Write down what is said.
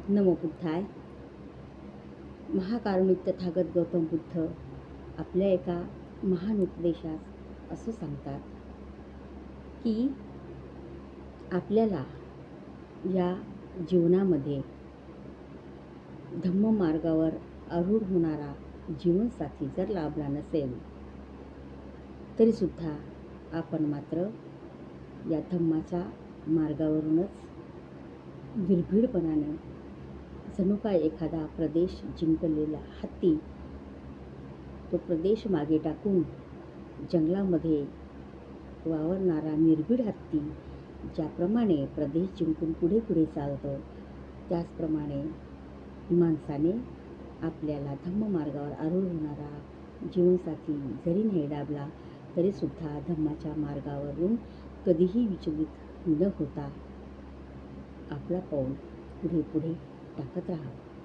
नमो बुद्धाय. महाकारुणिक तथागत गौतम बुद्ध आपल्या एका महान उपदेशात असं सांगतात की आपल्याला या जीवनामध्ये धम्ममार्गावर आरूढ होणारा जीवनसाथी जर लाभला नसेल तरीसुद्धा आपण मात्र या धम्माच्या मार्गावरूनच निर्भीडपणाने जणू काय एखादा प्रदेश जिंकलेला हत्ती तो प्रदेश मागे टाकून जंगलामध्ये वावरणारा निर्भीड हत्ती ज्याप्रमाणे प्रदेश जिंकून पुढे पुढे चालतो, त्याचप्रमाणे माणसाने आपल्याला धम्ममार्गावर आरूढ होणारा जीवनसाथी जरी नाही लाभला तरीसुद्धा धम्माच्या मार्गावरून कधीही विचलित न होता आपला पाऊल पुढे पुढे टाकत राहावं.